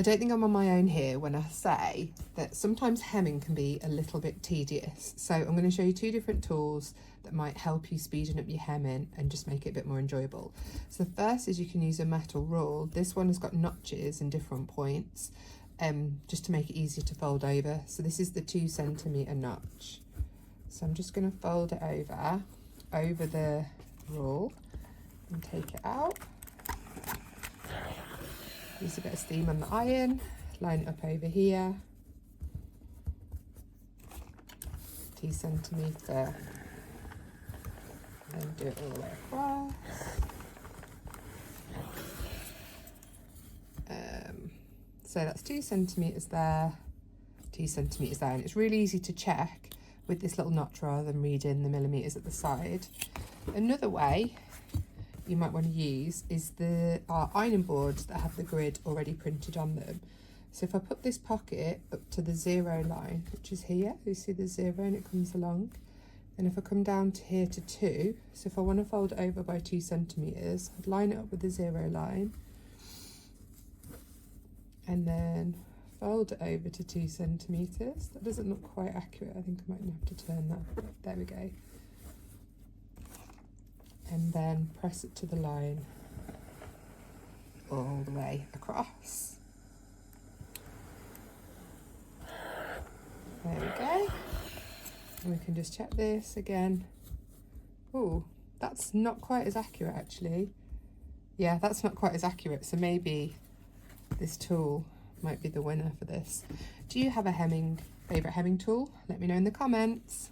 don't think I'm on my own here when I say that sometimes hemming can be a little bit tedious. So I'm going to show you two different tools that might help you speeding up your hemming and just make it a bit more enjoyable. So the first is you can use a metal rule. This one has got notches in different points, just to make it easier to fold over. So this is the 2 centimetre notch. So I'm just going to fold it over the rule and take it out. Use a bit of steam on the iron, line it up over here, 2 centimetre, and then do it all the way across. So that's 2 centimetres there, 2 centimetres there, and it's really easy to check with this little notch rather than reading the millimetres at the side. Another way you might want to use is our ironing boards that have the grid already printed on them. So if I put this pocket up to the 0 line, which is here, you see the 0 and it comes along, then if I come down to here to 2, so if I want to fold it over by 2 centimetres, I'd line it up with the 0 line and then fold it over to 2 centimetres. That doesn't look quite accurate. I think I might have to turn that. There we go. And then press it to the line all the way across. There we go. And we can just check this again. Oh, that's not quite as accurate actually. Yeah, that's not quite as accurate. So maybe this tool might be the winner for this. Do you have a favourite hemming tool? Let me know in the comments.